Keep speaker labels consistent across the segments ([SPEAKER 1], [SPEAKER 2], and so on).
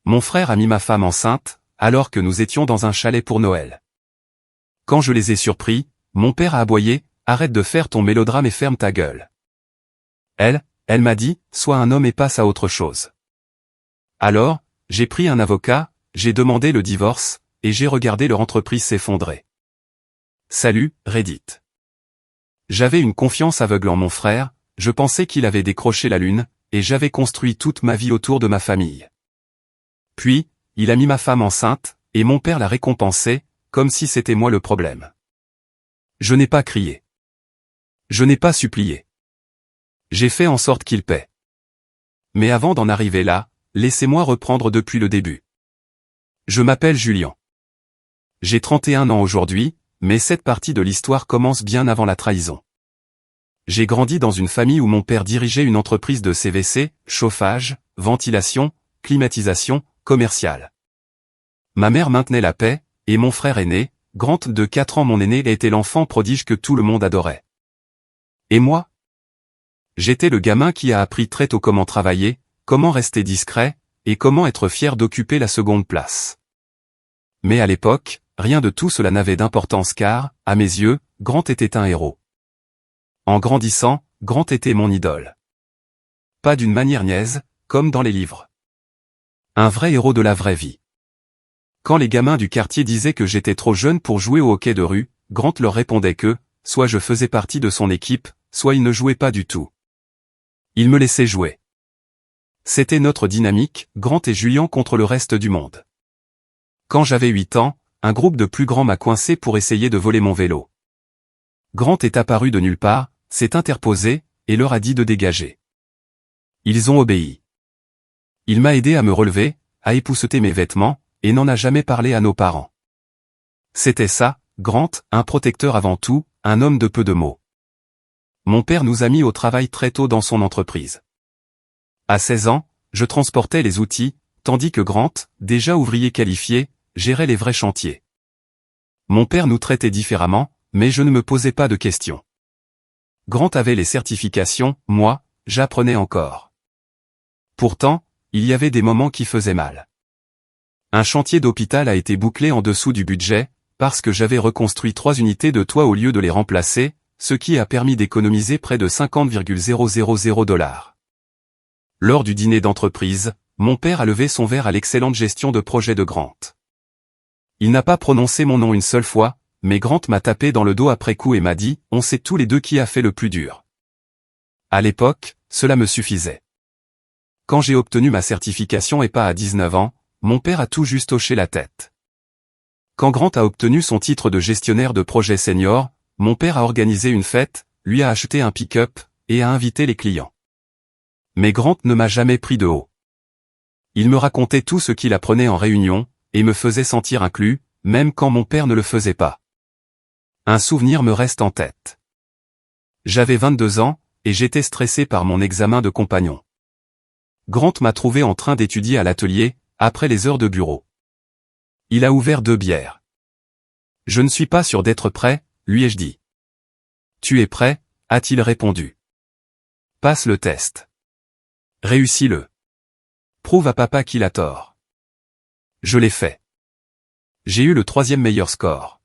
[SPEAKER 1] Mon frère a mis ma femme enceinte, alors que nous étions dans un chalet pour Noël. Quand je les ai surpris, mon père a aboyé, « Arrête de faire ton mélodrame et ferme ta gueule. » Elle m'a dit, « Sois un homme et passe à autre chose. » Alors, j'ai pris un avocat, j'ai demandé le divorce, et j'ai regardé leur entreprise s'effondrer. Salut, Reddit. J'avais une confiance aveugle en mon frère, je pensais qu'il avait décroché la lune, et j'avais construit toute ma vie autour de ma famille. Puis, il a mis ma femme enceinte, et mon père l'a récompensé, comme si c'était moi le problème. Je n'ai pas crié. Je n'ai pas supplié. J'ai fait en sorte qu'il paie. Mais avant d'en arriver là, laissez-moi reprendre depuis le début. Je m'appelle Julien. J'ai 31 ans aujourd'hui, mais cette partie de l'histoire commence bien avant la trahison. J'ai grandi dans une famille où mon père dirigeait une entreprise de CVC, chauffage, ventilation, climatisation, commerciale. Ma mère maintenait la paix, et mon frère aîné, Grant de 4 ans mon aîné était l'enfant prodige que tout le monde adorait. Et moi? J'étais le gamin qui a appris très tôt comment travailler, comment rester discret, et comment être fier d'occuper la seconde place. Mais à l'époque, rien de tout cela n'avait d'importance car, à mes yeux, Grant était un héros. En grandissant, Grant était mon idole. Pas d'une manière niaise, comme dans les livres. Un vrai héros de la vraie vie. Quand les gamins du quartier disaient que j'étais trop jeune pour jouer au hockey de rue, Grant leur répondait que, soit je faisais partie de son équipe, soit il ne jouait pas du tout. Il me laissait jouer. C'était notre dynamique, Grant et Julien contre le reste du monde. Quand j'avais 8 ans, un groupe de plus grands m'a coincé pour essayer de voler mon vélo. Grant est apparu de nulle part, s'est interposé, et leur a dit de dégager. Ils ont obéi. Il m'a aidé à me relever, à épousseter mes vêtements, et n'en a jamais parlé à nos parents. C'était ça, Grant, un protecteur avant tout, un homme de peu de mots. Mon père nous a mis au travail très tôt dans son entreprise. À 16 ans, je transportais les outils, tandis que Grant, déjà ouvrier qualifié, gérait les vrais chantiers. Mon père nous traitait différemment, mais je ne me posais pas de questions. Grant avait les certifications, moi, j'apprenais encore. Pourtant, il y avait des moments qui faisaient mal. Un chantier d'hôpital a été bouclé en dessous du budget, parce que j'avais reconstruit 3 unités de toit au lieu de les remplacer, ce qui a permis d'économiser près de 50,000 $. Lors du dîner d'entreprise, mon père a levé son verre à l'excellente gestion de projet de Grant. Il n'a pas prononcé mon nom une seule fois, mais Grant m'a tapé dans le dos après coup et m'a dit, on sait tous les deux qui a fait le plus dur. À l'époque, cela me suffisait. Quand j'ai obtenu ma certification et pas à 19 ans, mon père a tout juste hoché la tête. Quand Grant a obtenu son titre de gestionnaire de projet senior, mon père a organisé une fête, lui a acheté un pick-up, et a invité les clients. Mais Grant ne m'a jamais pris de haut. Il me racontait tout ce qu'il apprenait en réunion, et me faisait sentir inclus, même quand mon père ne le faisait pas. Un souvenir me reste en tête. J'avais 22 ans, et j'étais stressé par mon examen de compagnon. Grant m'a trouvé en train d'étudier à l'atelier, après les heures de bureau. Il a ouvert 2 bières. Je ne suis pas sûr d'être prêt, lui ai-je dit. Tu es prêt, a-t-il répondu. Passe le test. Réussis-le. Prouve à papa qu'il a tort. Je l'ai fait. J'ai eu le 3e meilleur score.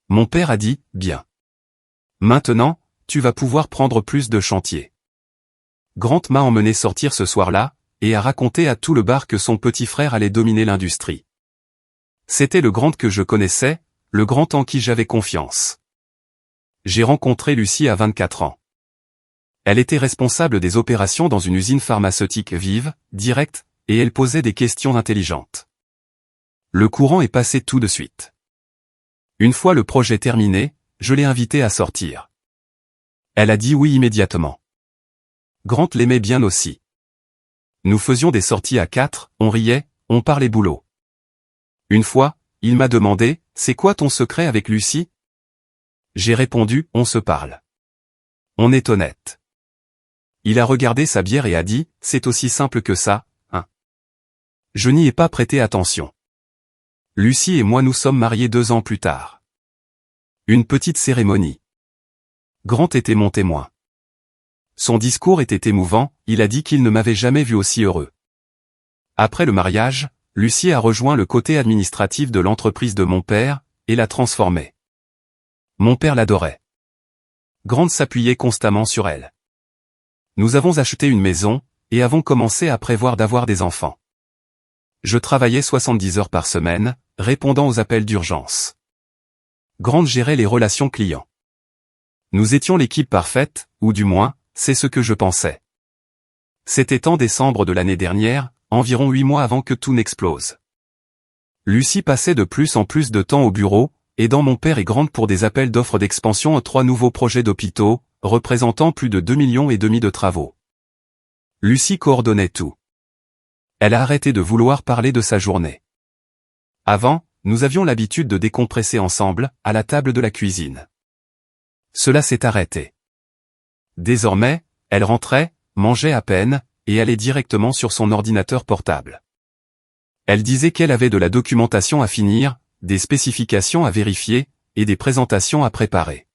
[SPEAKER 1] Mon père a dit, bien. Maintenant, tu vas pouvoir prendre plus de chantiers. Grant m'a emmené sortir ce soir-là, et a raconté à tout le bar que son petit frère allait dominer l'industrie. C'était le Grant que je connaissais, le Grant en qui j'avais confiance. J'ai rencontré Lucie à 24 ans. Elle était responsable des opérations dans une usine pharmaceutique vive, directe, et elle posait des questions intelligentes. Le courant est passé tout de suite. Une fois le projet terminé, je l'ai invitée à sortir. Elle a dit oui immédiatement. Grant l'aimait bien aussi. Nous faisions des sorties à 4, on riait, on parlait boulot. Une fois, il m'a demandé, c'est quoi ton secret avec Lucie? J'ai répondu, on se parle. On est honnête. Il a regardé sa bière et a dit, c'est aussi simple que ça, hein. Je n'y ai pas prêté attention. Lucie et moi nous sommes mariés 2 ans plus tard. Une petite cérémonie. Grant était mon témoin. Son discours était émouvant, il a dit qu'il ne m'avait jamais vu aussi heureux. Après le mariage, Lucie a rejoint le côté administratif de l'entreprise de mon père, et l'a transformée. Mon père l'adorait. Grande s'appuyait constamment sur elle. Nous avons acheté une maison, et avons commencé à prévoir d'avoir des enfants. Je travaillais 70 heures par semaine, répondant aux appels d'urgence. Grande gérait les relations clients. Nous étions l'équipe parfaite, ou du moins, c'est ce que je pensais. C'était en décembre de l'année dernière, environ 8 mois avant que tout n'explose. Lucie passait de plus en plus de temps au bureau, aidant mon père et Grande pour des appels d'offres d'expansion à 3 nouveaux projets d'hôpitaux, représentant plus de 2,5 millions de travaux. Lucie coordonnait tout. Elle a arrêté de vouloir parler de sa journée. Avant, nous avions l'habitude de décompresser ensemble, à la table de la cuisine. Cela s'est arrêté. Désormais, elle rentrait, mangeait à peine, et allait directement sur son ordinateur portable. Elle disait qu'elle avait de la documentation à finir, des spécifications à vérifier, et des présentations à préparer.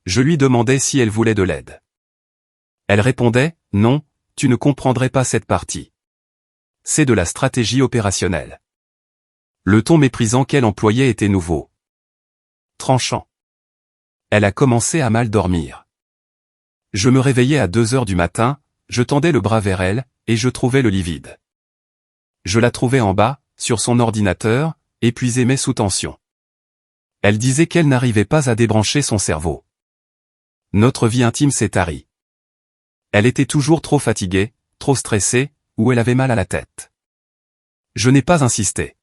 [SPEAKER 1] Je lui demandais si elle voulait de l'aide. Elle répondait, « Non, tu ne comprendrais pas cette partie. C'est de la stratégie opérationnelle. » Le ton méprisant qu'elle employait était nouveau. Tranchant. Elle a commencé à mal dormir. Je me réveillais à 2 heures du matin, je tendais le bras vers elle, et je trouvais le lit vide. Je la trouvais en bas, sur son ordinateur, épuisée mais sous tension. Elle disait qu'elle n'arrivait pas à débrancher son cerveau. Notre vie intime s'est tarie. Elle était toujours trop fatiguée, trop stressée, ou elle avait mal à la tête. Je n'ai pas insisté.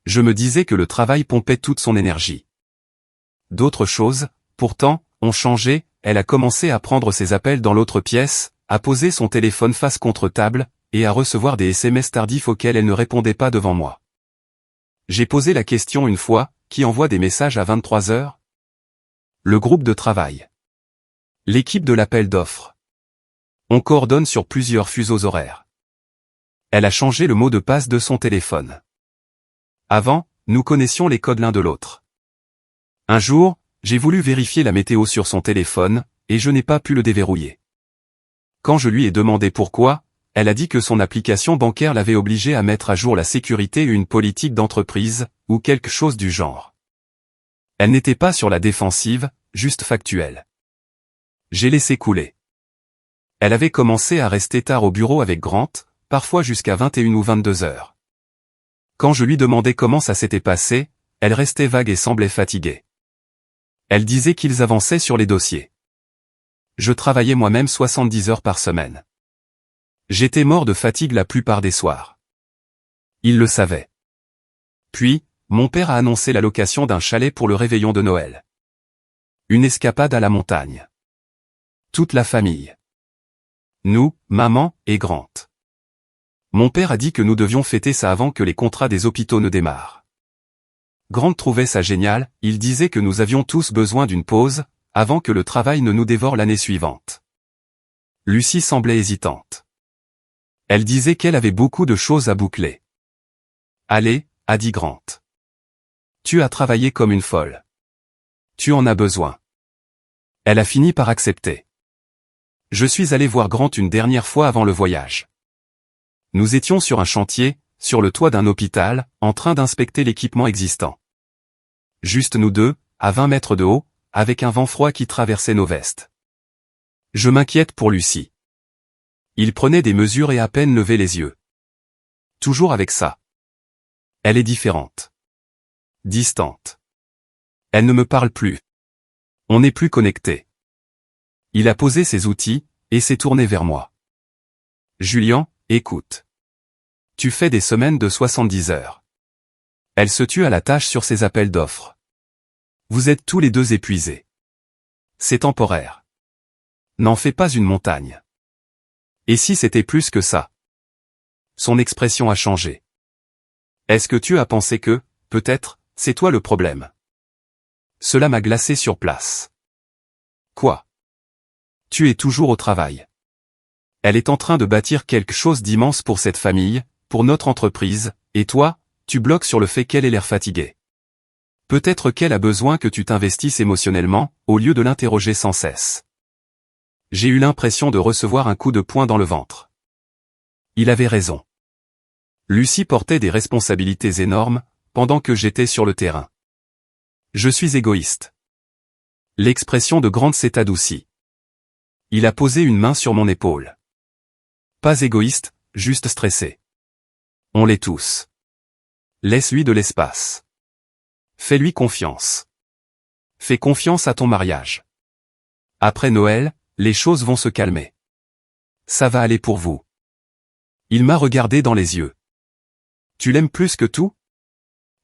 [SPEAKER 1] Je me disais que le travail pompait toute son énergie. D'autres choses, pourtant, ont changé, elle a commencé à prendre ses appels dans l'autre pièce, à poser son téléphone face contre table, et à recevoir des SMS tardifs auxquels elle ne répondait pas devant moi. J'ai posé la question une fois, qui envoie des messages à 23 heures? Le groupe de travail. L'équipe de l'appel d'offres. On coordonne sur plusieurs fuseaux horaires. Elle a changé le mot de passe de son téléphone. Avant, nous connaissions les codes l'un de l'autre. Un jour, j'ai voulu vérifier la météo sur son téléphone, et je n'ai pas pu le déverrouiller. Quand je lui ai demandé pourquoi, elle a dit que son application bancaire l'avait obligée à mettre à jour la sécurité et une politique d'entreprise, ou quelque chose du genre. Elle n'était pas sur la défensive, juste factuelle. J'ai laissé couler. Elle avait commencé à rester tard au bureau avec Grant, parfois jusqu'à 21 ou 22 heures. Quand je lui demandais comment ça s'était passé, elle restait vague et semblait fatiguée. Elle disait qu'ils avançaient sur les dossiers. Je travaillais moi-même 70 heures par semaine. J'étais mort de fatigue la plupart des soirs. Il le savait. Puis, mon père a annoncé la location d'un chalet pour le réveillon de Noël. Une escapade à la montagne. Toute la famille. Nous, maman, et Grant. Mon père a dit que nous devions fêter ça avant que les contrats des hôpitaux ne démarrent. Grant trouvait ça génial, il disait que nous avions tous besoin d'une pause, avant que le travail ne nous dévore l'année suivante. Lucie semblait hésitante. Elle disait qu'elle avait beaucoup de choses à boucler. Allez, a dit Grant. Tu as travaillé comme une folle. Tu en as besoin. Elle a fini par accepter. Je suis allé voir Grant une dernière fois avant le voyage. Nous étions sur un chantier, sur le toit d'un hôpital, en train d'inspecter l'équipement existant. Juste nous deux, à 20 mètres de haut, avec un vent froid qui traversait nos vestes. Je m'inquiète pour Lucie. Il prenait des mesures et à peine levait les yeux. Toujours avec ça. Elle est différente. Distante. Elle ne me parle plus. On n'est plus connectés. Il a posé ses outils, et s'est tourné vers moi. Julien, écoute. Tu fais des semaines de 70 heures. Elle se tue à la tâche sur ses appels d'offres. Vous êtes tous les deux épuisés. C'est temporaire. N'en fais pas une montagne. Et si c'était plus que ça? Son expression a changé. Est-ce que tu as pensé que, peut-être, c'est toi le problème? Cela m'a glacé sur place. Quoi? Tu es toujours au travail. Elle est en train de bâtir quelque chose d'immense pour cette famille, pour notre entreprise, et toi, tu bloques sur le fait qu'elle ait l'air fatiguée. Peut-être qu'elle a besoin que tu t'investisses émotionnellement, au lieu de l'interroger sans cesse. J'ai eu l'impression de recevoir un coup de poing dans le ventre. Il avait raison. Lucie portait des responsabilités énormes, pendant que j'étais sur le terrain. Je suis égoïste. L'expression de Grant s'est adoucie. Il a posé une main sur mon épaule. Pas égoïste, juste stressé. On l'est tous. Laisse-lui de l'espace. Fais-lui confiance. Fais confiance à ton mariage. Après Noël, les choses vont se calmer. Ça va aller pour vous. Il m'a regardé dans les yeux. Tu l'aimes plus que tout?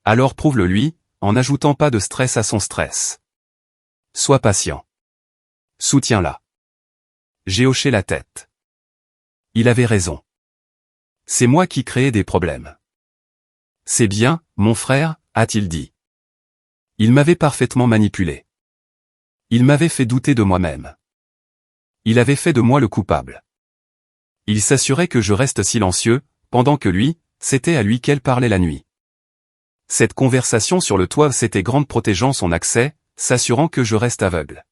[SPEAKER 1] Alors prouve-le lui, en n'ajoutant pas de stress à son stress. Sois patient. Soutiens-la. J'ai hoché la tête. Il avait raison. C'est moi qui créais des problèmes. C'est bien, mon frère, a-t-il dit. Il m'avait parfaitement manipulé. Il m'avait fait douter de moi-même. Il avait fait de moi le coupable. Il s'assurait que je reste silencieux, pendant que lui, c'était à lui qu'elle parlait la nuit. Cette conversation sur le toit, c'était Grant protégeant son accès, s'assurant que je reste aveugle.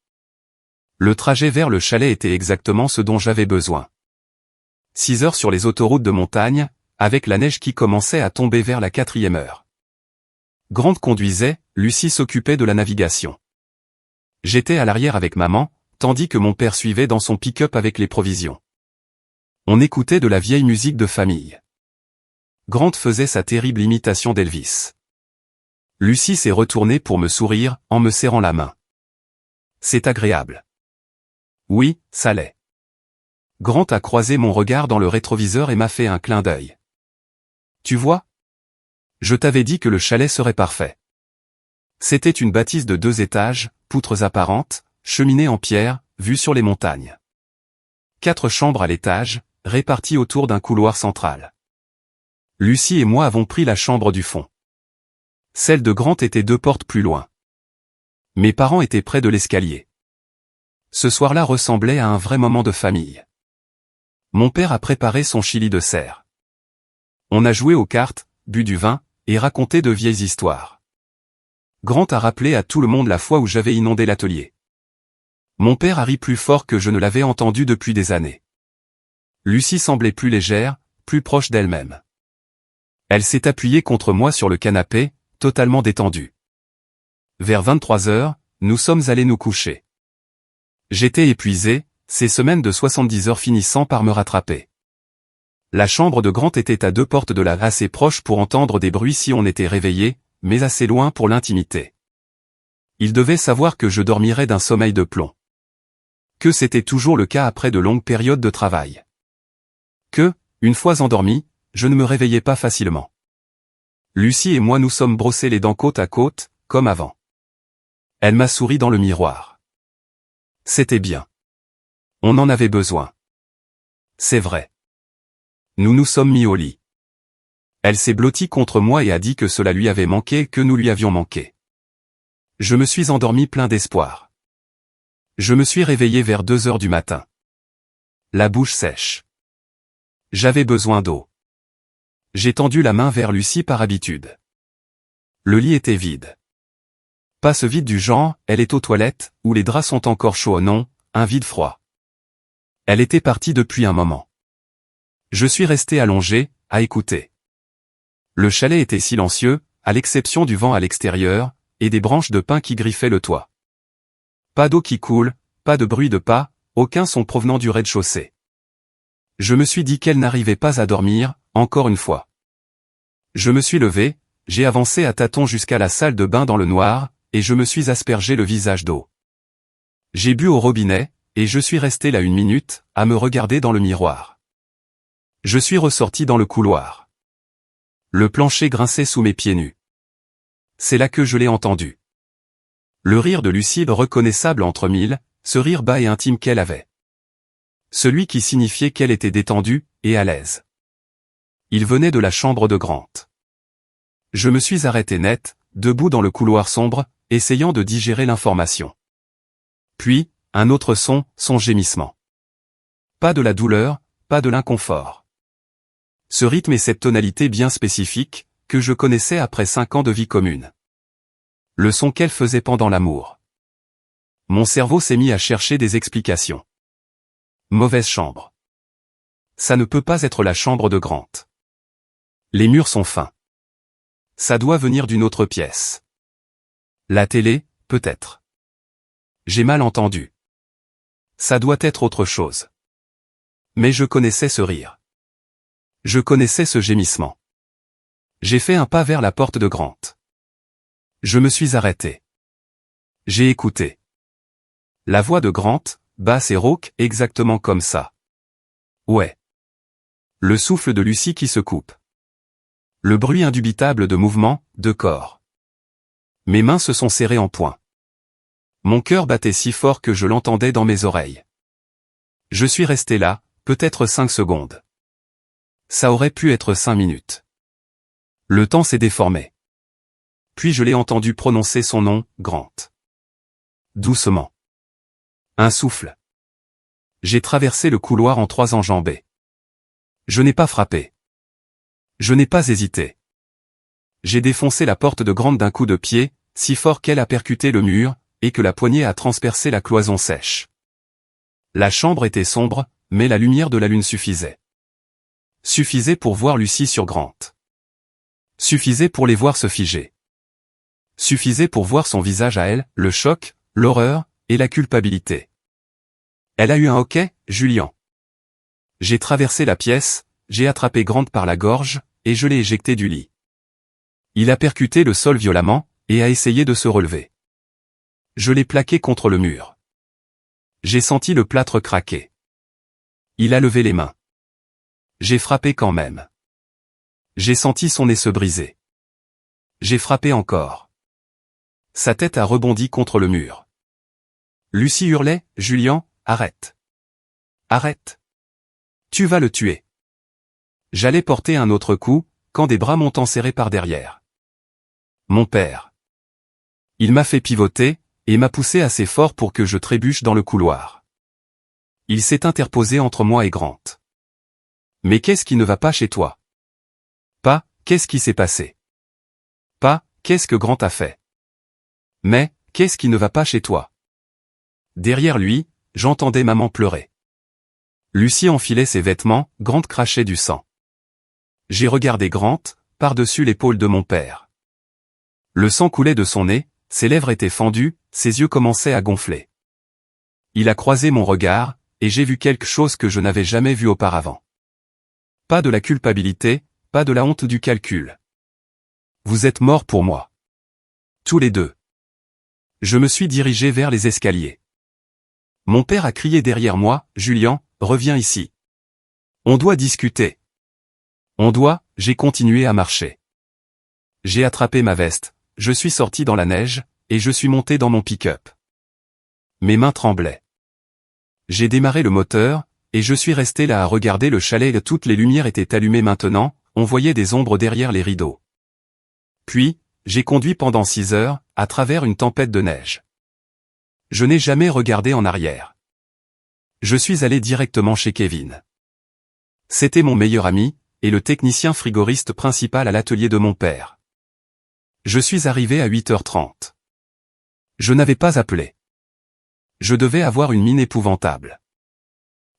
[SPEAKER 1] Le trajet vers le chalet était exactement ce dont j'avais besoin. 6 heures sur les autoroutes de montagne, avec la neige qui commençait à tomber vers la 4e heure. Grant conduisait, Lucie s'occupait de la navigation. J'étais à l'arrière avec maman, tandis que mon père suivait dans son pick-up avec les provisions. On écoutait de la vieille musique de famille. Grant faisait sa terrible imitation d'Elvis. Lucie s'est retournée pour me sourire, en me serrant la main. C'est agréable. Oui, ça l'est. Grant a croisé mon regard dans le rétroviseur et m'a fait un clin d'œil. Tu vois? Je t'avais dit que le chalet serait parfait. C'était une bâtisse de 2 étages, poutres apparentes, cheminée en pierre, vue sur les montagnes. 4 chambres à l'étage, réparties autour d'un couloir central. Lucie et moi avons pris la chambre du fond. Celle de Grant était 2 portes plus loin. Mes parents étaient près de l'escalier. Ce soir-là ressemblait à un vrai moment de famille. Mon père a préparé son chili de serre. On a joué aux cartes, bu du vin, et raconté de vieilles histoires. Grant a rappelé à tout le monde la fois où j'avais inondé l'atelier. Mon père a ri plus fort que je ne l'avais entendu depuis des années. Lucie semblait plus légère, plus proche d'elle-même. Elle s'est appuyée contre moi sur le canapé, totalement détendue. Vers 23 heures, nous sommes allés nous coucher. J'étais épuisé, ces semaines de 70 heures finissant par me rattraper. La chambre de Grant était à 2 portes de là, assez proche pour entendre des bruits si on était réveillé, mais assez loin pour l'intimité. Il devait savoir que je dormirais d'un sommeil de plomb. Que c'était toujours le cas après de longues périodes de travail. Que, une fois endormi, je ne me réveillais pas facilement. Lucie et moi nous sommes brossés les dents côte à côte, comme avant. Elle m'a souri dans le miroir. C'était bien. On en avait besoin. C'est vrai. Nous nous sommes mis au lit. Elle s'est blottie contre moi et a dit que cela lui avait manqué et que nous lui avions manqué. Je me suis endormi plein d'espoir. Je me suis réveillé vers 2 heures du matin. La bouche sèche. J'avais besoin d'eau. J'ai tendu la main vers Lucie par habitude. Le lit était vide. Pas ce vide du genre, elle est aux toilettes, où les draps sont encore chauds, non, un vide froid. Elle était partie depuis un moment. Je suis resté allongé, à écouter. Le chalet était silencieux, à l'exception du vent à l'extérieur, et des branches de pin qui griffaient le toit. Pas d'eau qui coule, pas de bruit de pas, aucun son provenant du rez-de-chaussée. Je me suis dit qu'elle n'arrivait pas à dormir, encore une fois. Je me suis levé, j'ai avancé à tâtons jusqu'à la salle de bain dans le noir, et je me suis aspergé le visage d'eau. J'ai bu au robinet, et je suis resté là 1 minute, à me regarder dans le miroir. Je suis ressorti dans le couloir. Le plancher grinçait sous mes pieds nus. C'est là que je l'ai entendu. Le rire de Lucie reconnaissable entre mille, ce rire bas et intime qu'elle avait. Celui qui signifiait qu'elle était détendue, et à l'aise. Il venait de la chambre de Grant. Je me suis arrêté net, debout dans le couloir sombre, essayant de digérer l'information. Puis, un autre son gémissement. Pas de la douleur, pas de l'inconfort. Ce rythme et cette tonalité bien spécifique, que je connaissais après 5 ans de vie commune. Le son qu'elle faisait pendant l'amour. Mon cerveau s'est mis à chercher des explications. Mauvaise chambre. Ça ne peut pas être la chambre de Grant. Les murs sont fins. Ça doit venir d'une autre pièce. La télé, peut-être. J'ai mal entendu. Ça doit être autre chose. Mais je connaissais ce rire. Je connaissais ce gémissement. J'ai fait un pas vers la porte de Grant. Je me suis arrêté. J'ai écouté. La voix de Grant, basse et rauque, exactement comme ça. Ouais. Le souffle de Lucie qui se coupe. Le bruit indubitable de mouvement, de corps. Mes mains se sont serrées en poing. Mon cœur battait si fort que je l'entendais dans mes oreilles. Je suis resté là, peut-être 5 secondes. Ça aurait pu être 5 minutes. Le temps s'est déformé. Puis je l'ai entendu prononcer son nom, Grant. Doucement. Un souffle. J'ai traversé le couloir en 3 enjambées. Je n'ai pas frappé. Je n'ai pas hésité. J'ai défoncé la porte de Grant d'un coup de pied, si fort qu'elle a percuté le mur, et que la poignée a transpercé la cloison sèche. La chambre était sombre, mais la lumière de la lune suffisait. Suffisait pour voir Lucie sur Grant. Suffisait pour les voir se figer. Suffisait pour voir son visage à elle, le choc, l'horreur, et la culpabilité. Elle a eu un hoquet, Julian. J'ai traversé la pièce, j'ai attrapé Grant par la gorge, et je l'ai éjecté du lit. Il a percuté le sol violemment, et a essayé de se relever. Je l'ai plaqué contre le mur. J'ai senti le plâtre craquer. Il a levé les mains. J'ai frappé quand même. J'ai senti son nez se briser. J'ai frappé encore. Sa tête a rebondi contre le mur. Lucie hurlait, « Julian, arrête. Arrête. Tu vas le tuer. » J'allais porter un autre coup, quand des bras m'ont enserré par derrière. Mon père. Il m'a fait pivoter, et m'a poussé assez fort pour que je trébuche dans le couloir. Il s'est interposé entre moi et Grant. Mais qu'est-ce qui ne va pas chez toi? Pas, qu'est-ce qui s'est passé? Pas, qu'est-ce que Grant a fait? Mais, qu'est-ce qui ne va pas chez toi? Derrière lui, j'entendais maman pleurer. Lucie enfilait ses vêtements, Grant crachait du sang. J'ai regardé Grant, par-dessus l'épaule de mon père. Le sang coulait de son nez, ses lèvres étaient fendues, ses yeux commençaient à gonfler. Il a croisé mon regard, et j'ai vu quelque chose que je n'avais jamais vu auparavant. Pas de la culpabilité, pas de la honte du calcul. Vous êtes morts pour moi. Tous les deux. Je me suis dirigé vers les escaliers. Mon père a crié derrière moi, « Julian, reviens ici. On doit discuter. » On doit, j'ai continué à marcher. J'ai attrapé ma veste, je suis sorti dans la neige, et je suis monté dans mon pick-up. Mes mains tremblaient. J'ai démarré le moteur, et je suis resté là à regarder le chalet. Toutes les lumières étaient allumées maintenant, on voyait des ombres derrière les rideaux. Puis, j'ai conduit pendant 6 heures, à travers une tempête de neige. Je n'ai jamais regardé en arrière. Je suis allé directement chez Kevin. C'était mon meilleur ami, et le technicien frigoriste principal à l'atelier de mon père. Je suis arrivé à 8h30. Je n'avais pas appelé. Je devais avoir une mine épouvantable.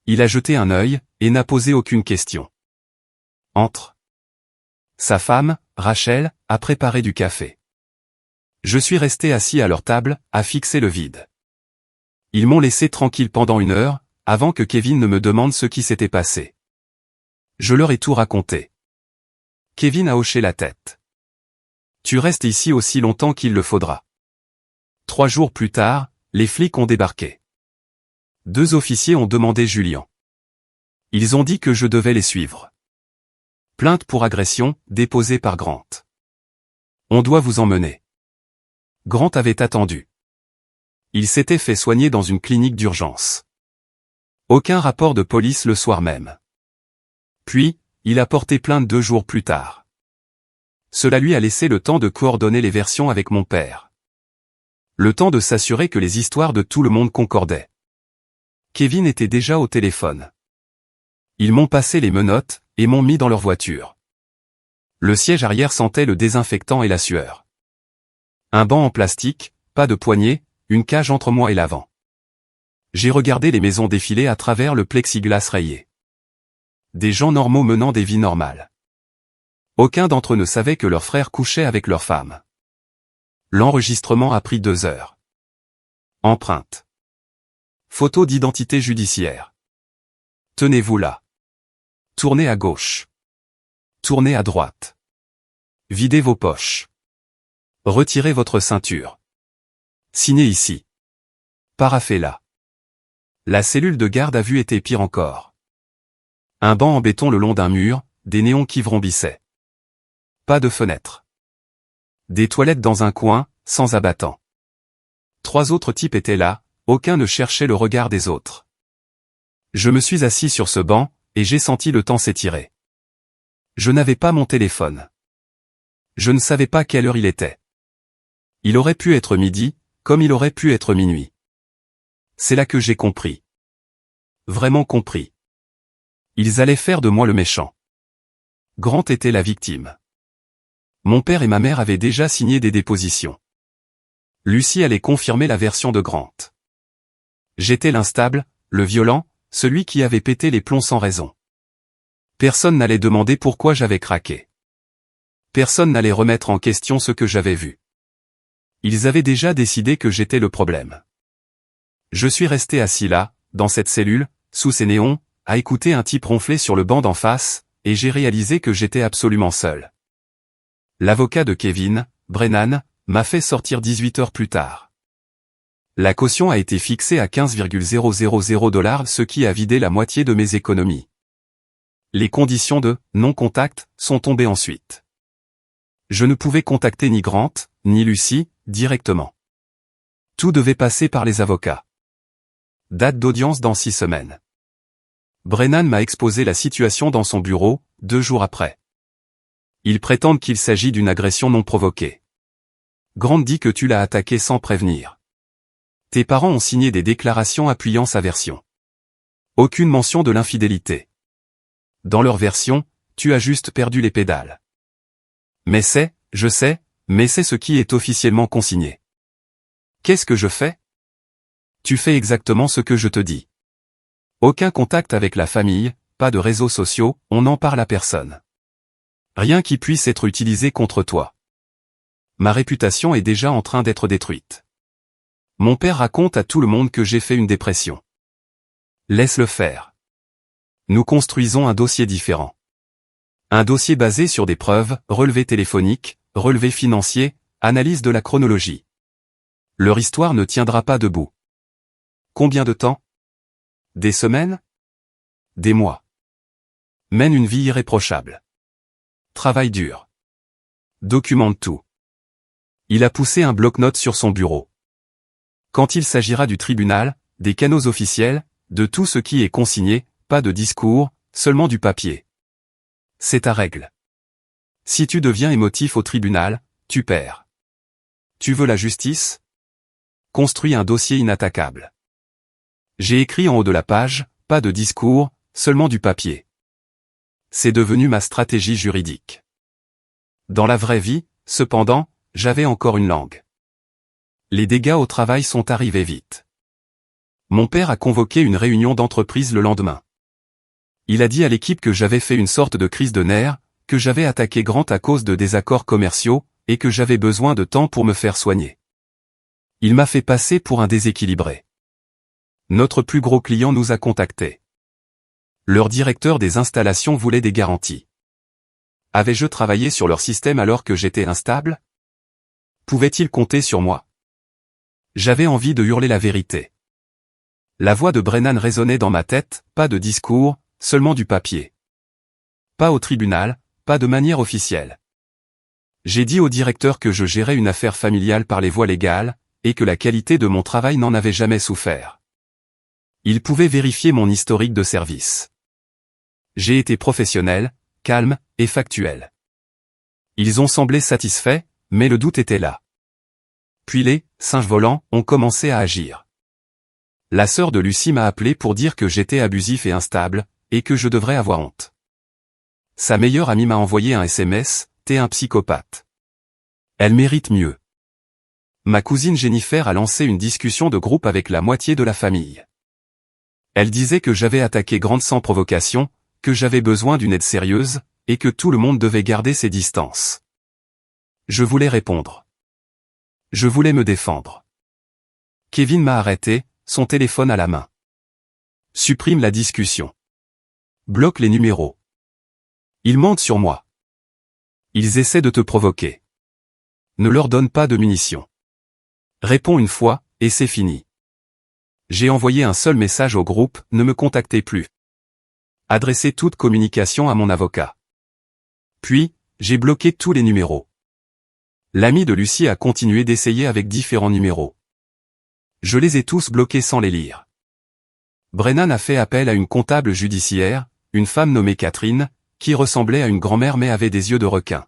[SPEAKER 1] Il a jeté un œil, et n'a posé aucune question. Entre. Sa femme, Rachel, a préparé du café. Je suis resté assis à leur table, à fixer le vide. Ils m'ont laissé tranquille pendant 1 heure, avant que Kevin ne me demande ce qui s'était passé. Je leur ai tout raconté. Kevin a hoché la tête. Tu restes ici aussi longtemps qu'il le faudra. 3 jours plus tard, les flics ont débarqué. 2 officiers ont demandé Julian. Ils ont dit que je devais les suivre. Plainte pour agression, déposée par Grant. On doit vous emmener. Grant avait attendu. Il s'était fait soigner dans une clinique d'urgence. Aucun rapport de police le soir même. Puis, il a porté plainte 2 jours plus tard. Cela lui a laissé le temps de coordonner les versions avec mon père. Le temps de s'assurer que les histoires de tout le monde concordaient. Kevin était déjà au téléphone. Ils m'ont passé les menottes, et m'ont mis dans leur voiture. Le siège arrière sentait le désinfectant et la sueur. Un banc en plastique, pas de poignée, une cage entre moi et l'avant. J'ai regardé les maisons défiler à travers le plexiglas rayé. Des gens normaux menant des vies normales. Aucun d'entre eux ne savait que leur frère couchait avec leur femme. L'enregistrement a pris 2 heures. Empreinte. Photo d'identité judiciaire. Tenez-vous là. Tournez à gauche. Tournez à droite. Videz vos poches. Retirez votre ceinture. Signez ici. Paraphez là. La cellule de garde à vue était pire encore. Un banc en béton le long d'un mur, des néons qui vrombissaient. Pas de fenêtre. Des toilettes dans un coin, sans abattant. 3 autres types étaient là, aucun ne cherchait le regard des autres. Je me suis assis sur ce banc, et j'ai senti le temps s'étirer. Je n'avais pas mon téléphone. Je ne savais pas quelle heure il était. Il aurait pu être midi, comme il aurait pu être minuit. C'est là que j'ai compris. Vraiment compris. Ils allaient faire de moi le méchant. Grant était la victime. Mon père et ma mère avaient déjà signé des dépositions. Lucie allait confirmer la version de Grant. J'étais l'instable, le violent, celui qui avait pété les plombs sans raison. Personne n'allait demander pourquoi j'avais craqué. Personne n'allait remettre en question ce que j'avais vu. Ils avaient déjà décidé que j'étais le problème. Je suis resté assis là, dans cette cellule, sous ces néons, à écouter un type ronfler sur le banc d'en face, et j'ai réalisé que j'étais absolument seul. L'avocat de Kevin, Brennan, m'a fait sortir 18 heures plus tard. La caution a été fixée à 15,000 $, ce qui a vidé la moitié de mes économies. Les conditions de « non-contact » sont tombées ensuite. Je ne pouvais contacter ni Grant, ni Lucie, directement. Tout devait passer par les avocats. Date d'audience dans 6 semaines. Brennan m'a exposé la situation dans son bureau, 2 jours après. Ils prétendent qu'il s'agit d'une agression non provoquée. Grant dit que tu l'as attaqué sans prévenir. Tes parents ont signé des déclarations appuyant sa version. Aucune mention de l'infidélité. Dans leur version, tu as juste perdu les pédales. Mais je sais, mais c'est ce qui est officiellement consigné. Qu'est-ce que je fais? Tu fais exactement ce que je te dis. Aucun contact avec la famille, pas de réseaux sociaux, on n'en parle à personne. Rien qui puisse être utilisé contre toi. Ma réputation est déjà en train d'être détruite. Mon père raconte à tout le monde que j'ai fait une dépression. Laisse-le faire. Nous construisons un dossier différent. Un dossier basé sur des preuves, relevés téléphoniques, relevés financiers, analyse de la chronologie. Leur histoire ne tiendra pas debout. Combien de temps? Des semaines? Des mois. Mène une vie irréprochable. Travaille dur. Documente tout. Il a poussé un bloc-notes sur son bureau. Quand il s'agira du tribunal, des canaux officiels, de tout ce qui est consigné, pas de discours, seulement du papier. C'est ta règle. Si tu deviens émotif au tribunal, tu perds. Tu veux la justice? Construis un dossier inattaquable. J'ai écrit en haut de la page, pas de discours, seulement du papier. C'est devenu ma stratégie juridique. Dans la vraie vie, cependant, j'avais encore une langue. Les dégâts au travail sont arrivés vite. Mon père a convoqué une réunion d'entreprise le lendemain. Il a dit à l'équipe que j'avais fait une sorte de crise de nerfs, que j'avais attaqué Grant à cause de désaccords commerciaux, et que j'avais besoin de temps pour me faire soigner. Il m'a fait passer pour un déséquilibré. Notre plus gros client nous a contactés. Leur directeur des installations voulait des garanties. Avais-je travaillé sur leur système alors que j'étais instable? Pouvait-il compter sur moi? J'avais envie de hurler la vérité. La voix de Brennan résonnait dans ma tête, pas de discours, seulement du papier. Pas au tribunal, pas de manière officielle. J'ai dit au directeur que je gérais une affaire familiale par les voies légales, et que la qualité de mon travail n'en avait jamais souffert. Il pouvait vérifier mon historique de service. J'ai été professionnel, calme, et factuel. Ils ont semblé satisfaits, mais le doute était là. Puis les singes volants ont commencé à agir. La sœur de Lucie m'a appelé pour dire que j'étais abusif et instable, et que je devrais avoir honte. Sa meilleure amie m'a envoyé un SMS, « T'es un psychopathe. » Elle mérite mieux. Ma cousine Jennifer a lancé une discussion de groupe avec la moitié de la famille. Elle disait que j'avais attaqué Grant sans provocation, que j'avais besoin d'une aide sérieuse, et que tout le monde devait garder ses distances. Je voulais répondre. Je voulais me défendre. Kevin m'a arrêté, son téléphone à la main. Supprime la discussion. Bloque les numéros. Ils mentent sur moi. Ils essaient de te provoquer. Ne leur donne pas de munitions. Réponds une fois, et c'est fini. J'ai envoyé un seul message au groupe, ne me contactez plus. Adressez toute communication à mon avocat. Puis, j'ai bloqué tous les numéros. L'ami de Lucie a continué d'essayer avec différents numéros. Je les ai tous bloqués sans les lire. Brennan a fait appel à une comptable judiciaire, une femme nommée Catherine, qui ressemblait à une grand-mère mais avait des yeux de requin.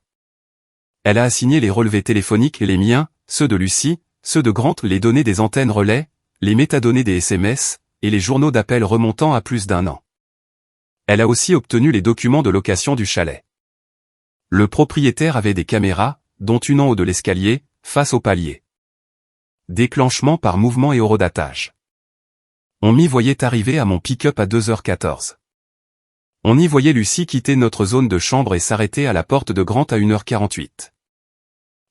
[SPEAKER 1] Elle a assigné les relevés téléphoniques et les miens, ceux de Lucie, ceux de Grant, les données des antennes relais, les métadonnées des SMS, et les journaux d'appel remontant à plus d'1 an. Elle a aussi obtenu les documents de location du chalet. Le propriétaire avait des caméras, dont une en haut de l'escalier, face au palier. Déclenchement par mouvement et horodatage. On m'y voyait arriver à mon pick-up à 2h14. On y voyait Lucie quitter notre zone de chambre et s'arrêter à la porte de Grant à 1h48.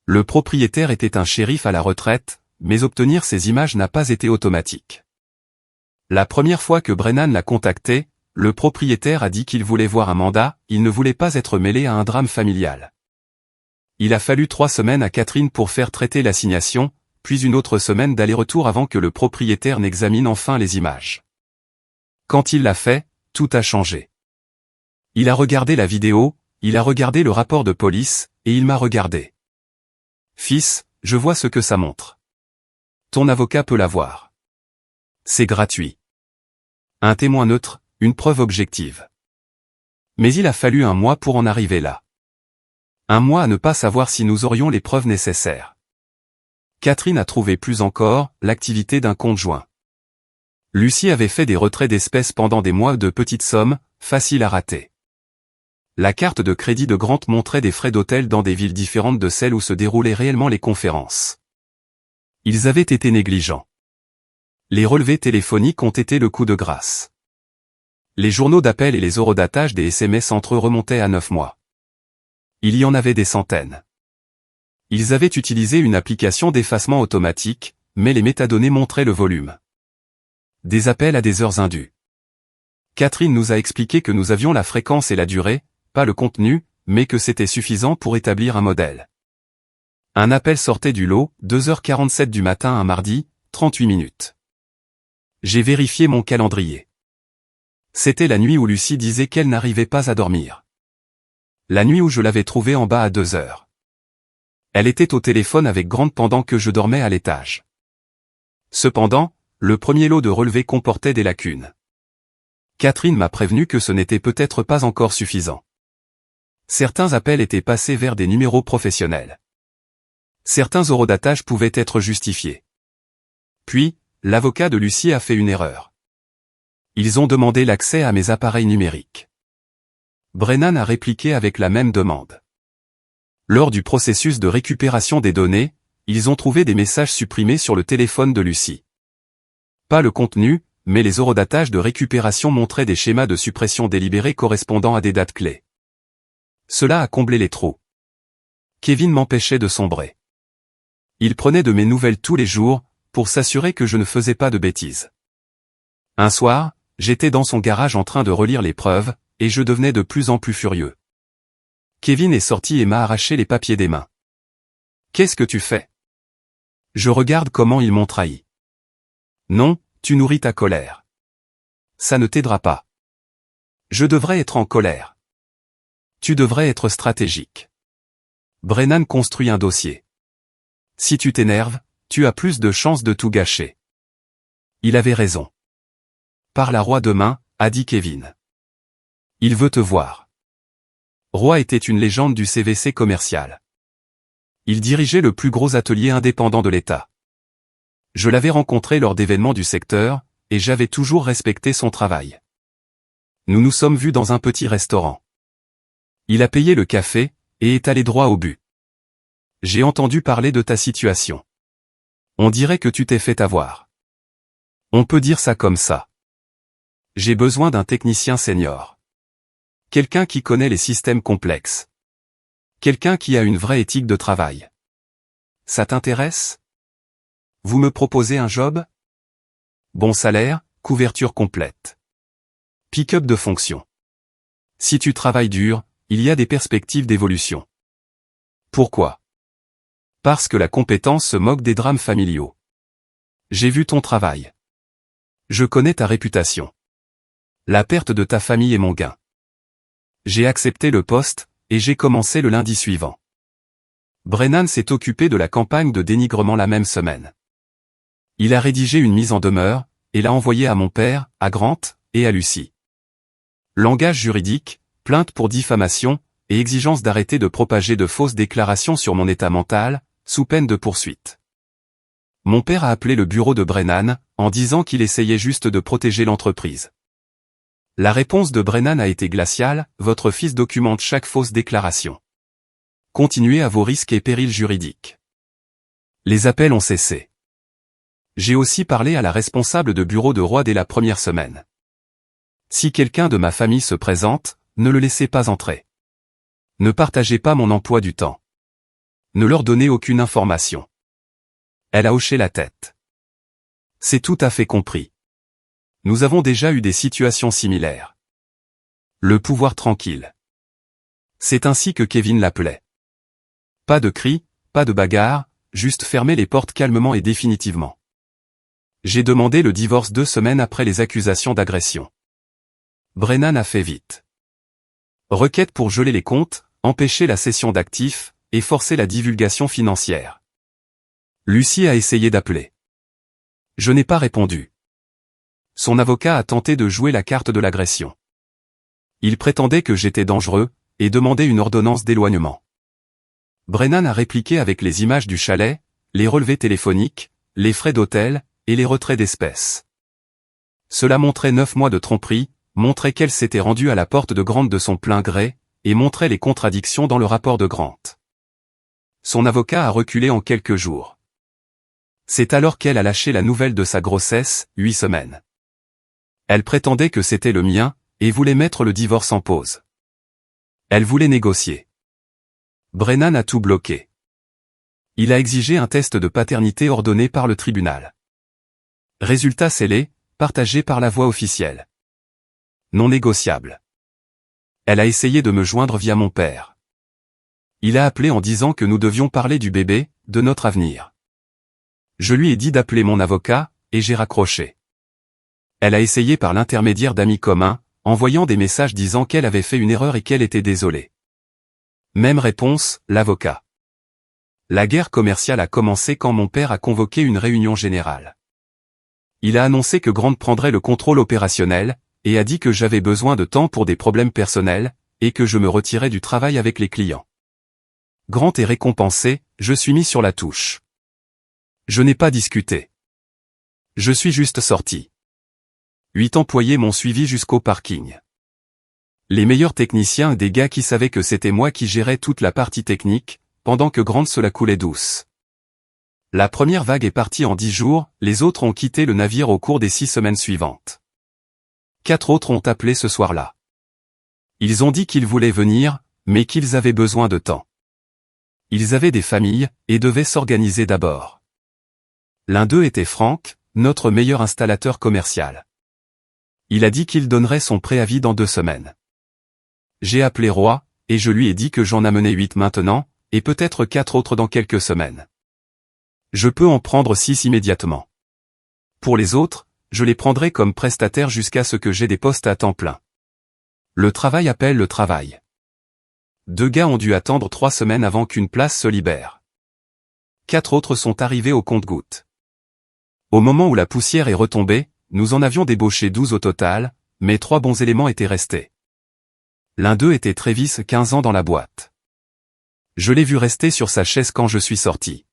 [SPEAKER 1] Le propriétaire était un shérif à la retraite, mais obtenir ces images n'a pas été automatique. La première fois que Brennan l'a contacté, le propriétaire a dit qu'il voulait voir un mandat, il ne voulait pas être mêlé à un drame familial. Il a fallu 3 semaines à Catherine pour faire traiter l'assignation, puis une autre semaine d'aller-retour avant que le propriétaire n'examine enfin les images. Quand il l'a fait, tout a changé. Il a regardé la vidéo, il a regardé le rapport de police, et il m'a regardé. Fils, je vois ce que ça montre. Ton avocat peut l'avoir. C'est gratuit. Un témoin neutre, une preuve objective. Mais il a fallu 1 mois pour en arriver là. 1 mois à ne pas savoir si nous aurions les preuves nécessaires. Catherine a trouvé plus encore, l'activité d'un compte joint. Lucie avait fait des retraits d'espèces pendant des mois de petites sommes, faciles à rater. La carte de crédit de Grant montrait des frais d'hôtel dans des villes différentes de celles où se déroulaient réellement les conférences. Ils avaient été négligents. Les relevés téléphoniques ont été le coup de grâce. Les journaux d'appel et les horodatage des SMS entre eux remontaient à 9 mois. Il y en avait des centaines. Ils avaient utilisé une application d'effacement automatique, mais les métadonnées montraient le volume. Des appels à des heures indues. Catherine nous a expliqué que nous avions la fréquence et la durée, pas le contenu, mais que c'était suffisant pour établir un modèle. Un appel sortait du lot, 2h47 du matin un mardi, 38 minutes. J'ai vérifié mon calendrier. C'était la nuit où Lucie disait qu'elle n'arrivait pas à dormir. La nuit où je l'avais trouvée en bas à 2h. Elle était au téléphone avec Grant pendant que je dormais à l'étage. Cependant, le premier lot de relevés comportait des lacunes. Catherine m'a prévenu que ce n'était peut-être pas encore suffisant. Certains appels étaient passés vers des numéros professionnels. Certains horodatages pouvaient être justifiés. Puis, l'avocat de Lucie a fait une erreur. Ils ont demandé l'accès à mes appareils numériques. Brennan a répliqué avec la même demande. Lors du processus de récupération des données, ils ont trouvé des messages supprimés sur le téléphone de Lucie. Pas le contenu, mais les horodatages de récupération montraient des schémas de suppression délibérés correspondant à des dates clés. Cela a comblé les trous. Kevin m'empêchait de sombrer. Il prenait de mes nouvelles tous les jours, pour s'assurer que je ne faisais pas de bêtises. Un soir, j'étais dans son garage en train de relire les preuves, et je devenais de plus en plus furieux. Kevin est sorti et m'a arraché les papiers des mains. « Qu'est-ce que tu fais ?» Je regarde comment ils m'ont trahi. « Non, tu nourris ta colère. Ça ne t'aidera pas. Je devrais être en colère. Tu devrais être stratégique. » Brennan construit un dossier. Si tu t'énerves, tu as plus de chances de tout gâcher. Il avait raison. Parle à Roy demain, a dit Kevin. Il veut te voir. Roy était une légende du CVC commercial. Il dirigeait le plus gros atelier indépendant de l'État. Je l'avais rencontré lors d'événements du secteur, et j'avais toujours respecté son travail. Nous nous sommes vus dans un petit restaurant. Il a payé le café, et est allé droit au but. J'ai entendu parler de ta situation. On dirait que tu t'es fait avoir. On peut dire ça comme ça. J'ai besoin d'un technicien senior. Quelqu'un qui connaît les systèmes complexes. Quelqu'un qui a une vraie éthique de travail. Ça t'intéresse? Vous me proposez un job? Bon salaire, couverture complète. Pick-up de fonction. Si tu travailles dur, il y a des perspectives d'évolution. Pourquoi? Parce que la compétence se moque des drames familiaux. J'ai vu ton travail. Je connais ta réputation. La perte de ta famille est mon gain. J'ai accepté le poste, et j'ai commencé le lundi suivant. Brennan s'est occupé de la campagne de dénigrement la même semaine. Il a rédigé une mise en demeure, et l'a envoyée à mon père, à Grant, et à Lucie. Langage juridique, plainte pour diffamation, et exigence d'arrêter de propager de fausses déclarations sur mon état mental, sous peine de poursuite. Mon père a appelé le bureau de Brennan, en disant qu'il essayait juste de protéger l'entreprise. La réponse de Brennan a été glaciale, votre fils documente chaque fausse déclaration. Continuez à vos risques et périls juridiques. Les appels ont cessé. J'ai aussi parlé à la responsable de bureau de Roy dès la première semaine. Si quelqu'un de ma famille se présente, ne le laissez pas entrer. Ne partagez pas mon emploi du temps. Ne leur donnez aucune information. Elle a hoché la tête. C'est tout à fait compris. Nous avons déjà eu des situations similaires. Le pouvoir tranquille. C'est ainsi que Kevin l'appelait. Pas de cris, pas de bagarre, juste fermer les portes calmement et définitivement. J'ai demandé le divorce 2 semaines après les accusations d'agression. Brennan a fait vite. Requête pour geler les comptes, empêcher la cession d'actifs, et forcer la divulgation financière. Lucie a essayé d'appeler. Je n'ai pas répondu. Son avocat a tenté de jouer la carte de l'agression. Il prétendait que j'étais dangereux, et demandait une ordonnance d'éloignement. Brennan a répliqué avec les images du chalet, les relevés téléphoniques, les frais d'hôtel, et les retraits d'espèces. Cela montrait 9 mois de tromperie, montrait qu'elle s'était rendue à la porte de Grant de son plein gré, et montrait les contradictions dans le rapport de Grant. Son avocat a reculé en quelques jours. C'est alors qu'elle a lâché la nouvelle de sa grossesse, 8 semaines. Elle prétendait que c'était le mien, et voulait mettre le divorce en pause. Elle voulait négocier. Brennan a tout bloqué. Il a exigé un test de paternité ordonné par le tribunal. Résultat scellé, partagé par la voie officielle. Non négociable. Elle a essayé de me joindre via mon père. Il a appelé en disant que nous devions parler du bébé, de notre avenir. Je lui ai dit d'appeler mon avocat, et j'ai raccroché. Elle a essayé par l'intermédiaire d'amis communs, envoyant des messages disant qu'elle avait fait une erreur et qu'elle était désolée. Même réponse, l'avocat. La guerre commerciale a commencé quand mon père a convoqué une réunion générale. Il a annoncé que Grant prendrait le contrôle opérationnel, et a dit que j'avais besoin de temps pour des problèmes personnels, et que je me retirais du travail avec les clients. Grant est récompensé, je suis mis sur la touche. Je n'ai pas discuté. Je suis juste sorti. 8 employés m'ont suivi jusqu'au parking. Les meilleurs techniciens, des gars qui savaient que c'était moi qui gérais toute la partie technique, pendant que Grant se la coulait douce. La première vague est partie en 10 jours, les autres ont quitté le navire au cours des 6 semaines suivantes. 4 autres ont appelé ce soir-là. Ils ont dit qu'ils voulaient venir, mais qu'ils avaient besoin de temps. Ils avaient des familles, et devaient s'organiser d'abord. L'un d'eux était Frank, notre meilleur installateur commercial. Il a dit qu'il donnerait son préavis dans 2 semaines. J'ai appelé Roy, et je lui ai dit que j'en amenais 8 maintenant, et peut-être 4 autres dans quelques semaines. Je peux en prendre 6 immédiatement. Pour les autres, je les prendrai comme prestataires jusqu'à ce que j'ai des postes à temps plein. Le travail appelle le travail. 2 gars ont dû attendre 3 semaines avant qu'une place se libère. 4 autres sont arrivés au compte-gouttes. Au moment où la poussière est retombée, nous en avions débauché 12 au total, mais 3 bons éléments étaient restés. L'un d'eux était Travis, 15 ans dans la boîte. Je l'ai vu rester sur sa chaise quand je suis sorti.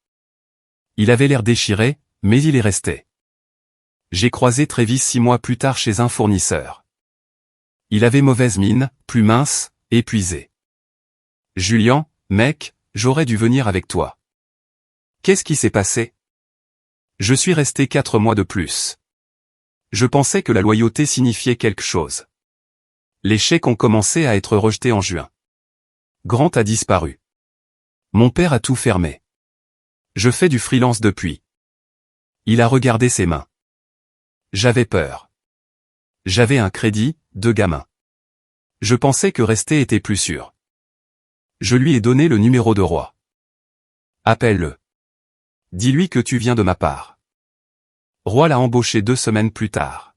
[SPEAKER 1] Il avait l'air déchiré, mais il est resté. J'ai croisé Travis 6 mois plus tard chez un fournisseur. Il avait mauvaise mine, plus mince, épuisé. Julian, mec, j'aurais dû venir avec toi. Qu'est-ce qui s'est passé? Je suis resté 4 mois de plus. Je pensais que la loyauté signifiait quelque chose. Les chèques ont commencé à être rejetés en juin. Grant a disparu. Mon père a tout fermé. Je fais du freelance depuis. Il a regardé ses mains. J'avais peur. J'avais un crédit, 2 gamins. Je pensais que rester était plus sûr. Je lui ai donné le numéro de Roy. Appelle-le. Dis-lui que tu viens de ma part. Roy l'a embauché 2 semaines plus tard.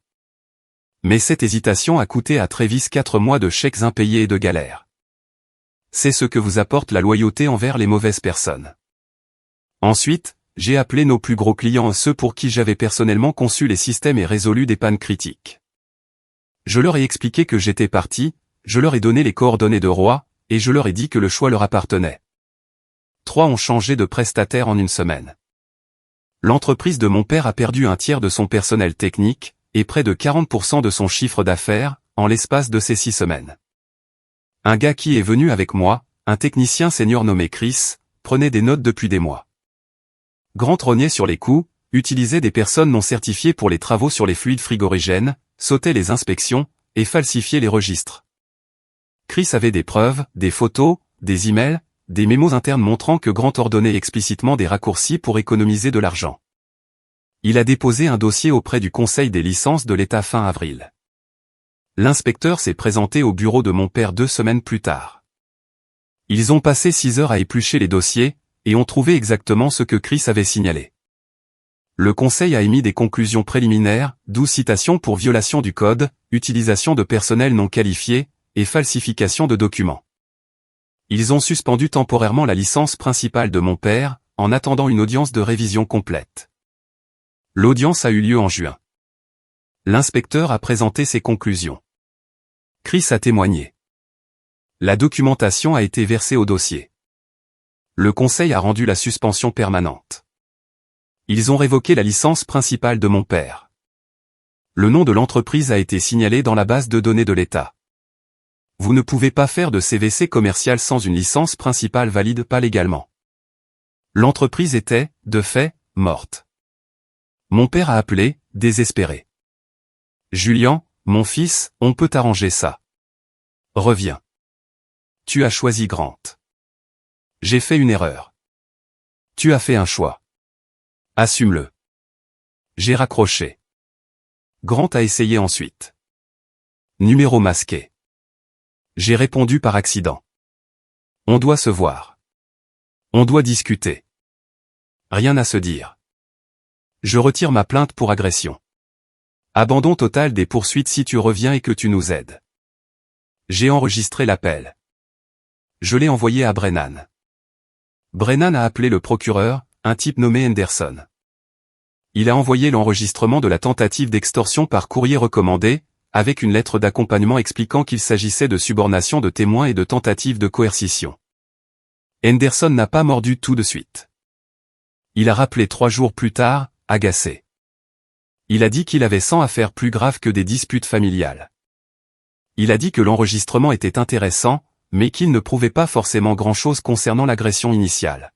[SPEAKER 1] Mais cette hésitation a coûté à Travis 4 mois de chèques impayés et de galères. C'est ce que vous apporte la loyauté envers les mauvaises personnes. Ensuite, j'ai appelé nos plus gros clients, ceux pour qui j'avais personnellement conçu les systèmes et résolu des pannes critiques. Je leur ai expliqué que j'étais parti, je leur ai donné les coordonnées de Roy, et je leur ai dit que le choix leur appartenait. 3 ont changé de prestataire en une semaine. L'entreprise de mon père a perdu un tiers de son personnel technique, et près de 40% de son chiffre d'affaires, en l'espace de ces 6 semaines. Un gars qui est venu avec moi, un technicien senior nommé Chris, prenait des notes depuis des mois. Grant rognait sur les coûts, utilisait des personnes non certifiées pour les travaux sur les fluides frigorigènes, sautait les inspections, et falsifiait les registres. Chris avait des preuves, des photos, des emails, des mémos internes montrant que Grant ordonnait explicitement des raccourcis pour économiser de l'argent. Il a déposé un dossier auprès du Conseil des licences de l'État fin avril. L'inspecteur s'est présenté au bureau de mon père 2 semaines plus tard. Ils ont passé 6 heures à éplucher les dossiers, et ont trouvé exactement ce que Chris avait signalé. Le Conseil a émis des conclusions préliminaires, 12 citations pour violation du code, utilisation de personnel non qualifié, et falsification de documents. Ils ont suspendu temporairement la licence principale de mon père, en attendant une audience de révision complète. L'audience a eu lieu en juin. L'inspecteur a présenté ses conclusions. Chris a témoigné. La documentation a été versée au dossier. Le Conseil a rendu la suspension permanente. Ils ont révoqué la licence principale de mon père. Le nom de l'entreprise a été signalé dans la base de données de l'État. Vous ne pouvez pas faire de CVC commercial sans une licence principale valide pas légalement. L'entreprise était, de fait, morte. Mon père a appelé, désespéré. Julian, mon fils, on peut arranger ça. Reviens. Tu as choisi Grant. J'ai fait une erreur. Tu as fait un choix. Assume-le. J'ai raccroché. Grant a essayé ensuite. Numéro masqué. J'ai répondu par accident. On doit se voir. On doit discuter. Rien à se dire. Je retire ma plainte pour agression. Abandon total des poursuites si tu reviens et que tu nous aides. J'ai enregistré l'appel. Je l'ai envoyé à Brennan. Brennan a appelé le procureur, un type nommé Henderson. Il a envoyé l'enregistrement de la tentative d'extorsion par courrier recommandé, avec une lettre d'accompagnement expliquant qu'il s'agissait de subornation de témoins et de tentative de coercition. Henderson n'a pas mordu tout de suite. Il a rappelé 3 jours plus tard, agacé. Il a dit qu'il avait 100 affaires plus graves que des disputes familiales. Il a dit que l'enregistrement était intéressant, mais qu'il ne prouvait pas forcément grand-chose concernant l'agression initiale.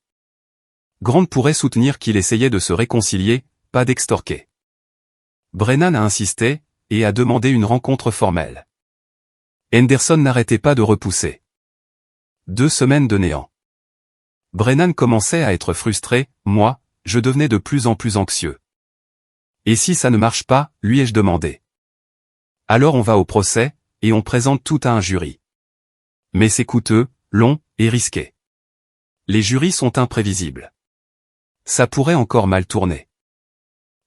[SPEAKER 1] Grant pourrait soutenir qu'il essayait de se réconcilier, pas d'extorquer. Brennan a insisté, et a demandé une rencontre formelle. Henderson n'arrêtait pas de repousser. 2 semaines de néant. Brennan commençait à être frustré, moi, je devenais de plus en plus anxieux. Et si ça ne marche pas, lui ai-je demandé. Alors on va au procès, et on présente tout à un jury. Mais c'est coûteux, long, et risqué. Les jurys sont imprévisibles. Ça pourrait encore mal tourner.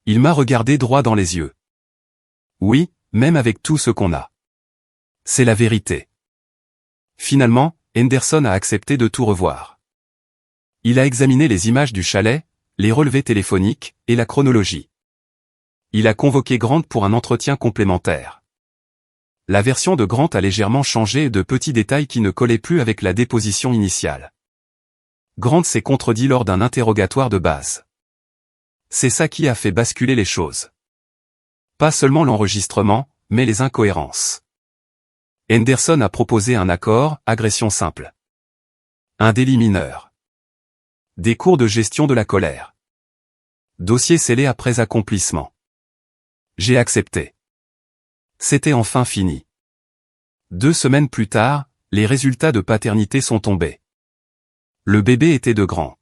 [SPEAKER 1] Il m'a regardé droit dans les yeux. Oui, même avec tout ce qu'on a. C'est la vérité. Finalement, Henderson a accepté de tout revoir. Il a examiné les images du chalet, les relevés téléphoniques, et la chronologie. Il a convoqué Grant pour un entretien complémentaire. La version de Grant a légèrement changé et de petits détails qui ne collaient plus avec la déposition initiale. Grant s'est contredit lors d'un interrogatoire de base. C'est ça qui a fait basculer les choses. Pas seulement l'enregistrement, mais les incohérences. Henderson a proposé un accord, agression simple. Un délit mineur. Des cours de gestion de la colère. Dossier scellé après accomplissement. J'ai accepté. C'était enfin fini. 2 semaines plus tard, les résultats de paternité sont tombés. Le bébé était de Grant.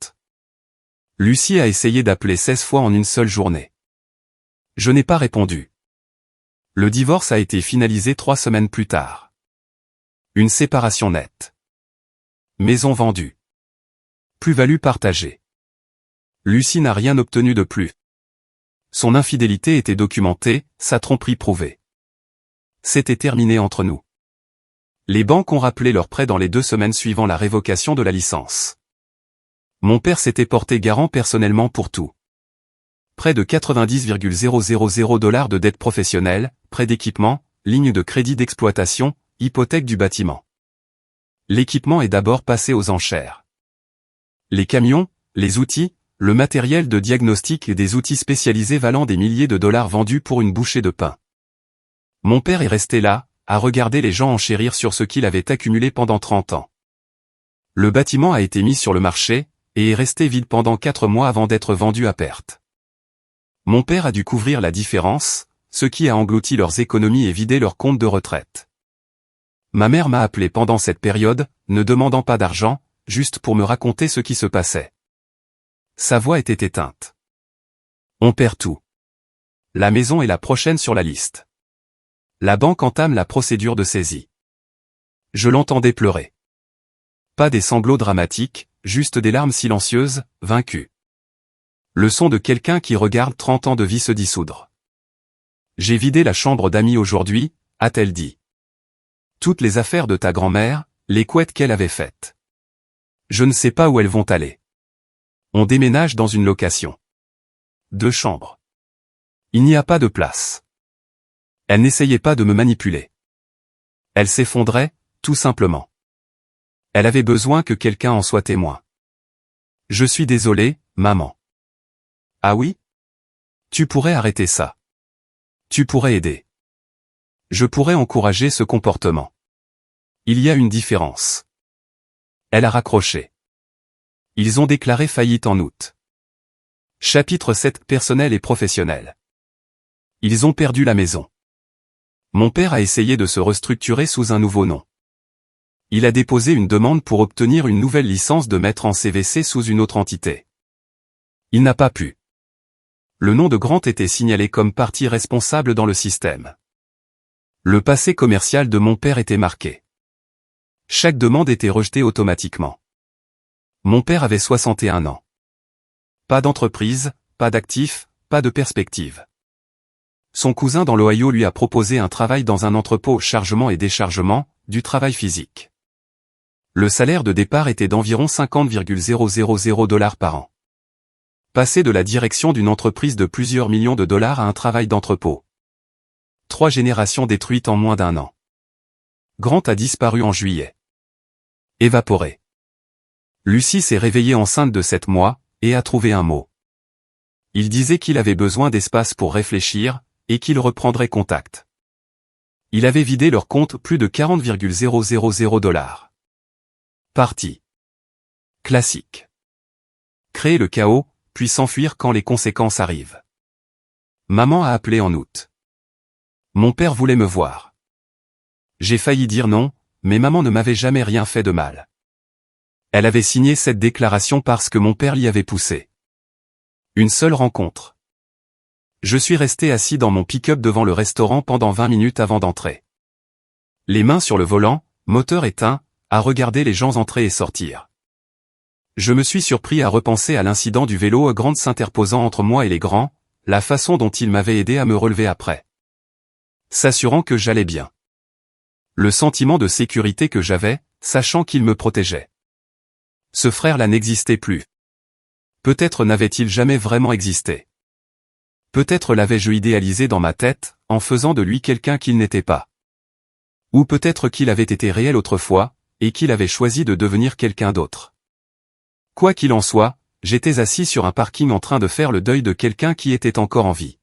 [SPEAKER 1] Lucie a essayé d'appeler 16 fois en une seule journée. Je n'ai pas répondu. Le divorce a été finalisé 3 semaines plus tard. Une séparation nette. Maison vendue. Plus-value partagée. Lucie n'a rien obtenu de plus. Son infidélité était documentée, sa tromperie prouvée. C'était terminé entre nous. Les banques ont rappelé leurs prêts dans les 2 semaines suivant la révocation de la licence. Mon père s'était porté garant personnellement pour tout. Près de 90,000 $ de dettes professionnelles, prêts d'équipement, lignes de crédit d'exploitation, hypothèque du bâtiment. L'équipement est d'abord passé aux enchères. Les camions, les outils, le matériel de diagnostic et des outils spécialisés valant des milliers de dollars vendus pour une bouchée de pain. Mon père est resté là, à regarder les gens enchérir sur ce qu'il avait accumulé pendant 30 ans. Le bâtiment a été mis sur le marché, et est resté vide pendant 4 mois avant d'être vendu à perte. Mon père a dû couvrir la différence, ce qui a englouti leurs économies et vidé leur compte de retraite. Ma mère m'a appelé pendant cette période, ne demandant pas d'argent, juste pour me raconter ce qui se passait. Sa voix était éteinte. On perd tout. La maison est la prochaine sur la liste. La banque entame la procédure de saisie. Je l'entendais pleurer. Pas des sanglots dramatiques, juste des larmes silencieuses, vaincues. Le son de quelqu'un qui regarde 30 ans de vie se dissoudre. J'ai vidé la chambre d'amis aujourd'hui, a-t-elle dit. Toutes les affaires de ta grand-mère, les couettes qu'elle avait faites. Je ne sais pas où elles vont aller. On déménage dans une location. 2 chambres. Il n'y a pas de place. Elle n'essayait pas de me manipuler. Elle s'effondrait, tout simplement. Elle avait besoin que quelqu'un en soit témoin. Je suis désolé, maman. Ah oui? Tu pourrais arrêter ça. Tu pourrais aider. Je pourrais encourager ce comportement. Il y a une différence. Elle a raccroché. Ils ont déclaré faillite en août. Chapitre 7 personnel et professionnel. Ils ont perdu la maison. Mon père a essayé de se restructurer sous un nouveau nom. Il a déposé une demande pour obtenir une nouvelle licence de maître en CVC sous une autre entité. Il n'a pas pu. Le nom de Grant était signalé comme partie responsable dans le système. Le passé commercial de mon père était marqué. Chaque demande était rejetée automatiquement. Mon père avait 61 ans. Pas d'entreprise, pas d'actifs, pas de perspective. Son cousin dans l'Ohio lui a proposé un travail dans un entrepôt chargement et déchargement, du travail physique. Le salaire de départ était d'environ 50,000 $ par an. Passer de la direction d'une entreprise de plusieurs millions de dollars à un travail d'entrepôt. 3 générations détruites en moins d'1 an. Grant a disparu en juillet. Évaporé. Lucie s'est réveillée enceinte de 7 mois, et a trouvé un mot. Il disait qu'il avait besoin d'espace pour réfléchir, et qu'il reprendrait contact. Il avait vidé leur compte plus de 40,000 $. Parti. Classique. Créer le chaos, puis s'enfuir quand les conséquences arrivent. Maman a appelé en août. Mon père voulait me voir. J'ai failli dire non, mais maman ne m'avait jamais rien fait de mal. Elle avait signé cette déclaration parce que mon père l'y avait poussé. Une seule rencontre. Je suis resté assis dans mon pick-up devant le restaurant pendant 20 minutes avant d'entrer. Les mains sur le volant, moteur éteint, à regarder les gens entrer et sortir. Je me suis surpris à repenser à l'incident du vélo Grant s'interposant entre moi et les grands, la façon dont il m'avait aidé à me relever après. S'assurant que j'allais bien. Le sentiment de sécurité que j'avais, sachant qu'il me protégeait. Ce frère-là n'existait plus. Peut-être n'avait-il jamais vraiment existé. Peut-être l'avais-je idéalisé dans ma tête, en faisant de lui quelqu'un qu'il n'était pas. Ou peut-être qu'il avait été réel autrefois, et qu'il avait choisi de devenir quelqu'un d'autre. Quoi qu'il en soit, j'étais assis sur un parking en train de faire le deuil de quelqu'un qui était encore en vie.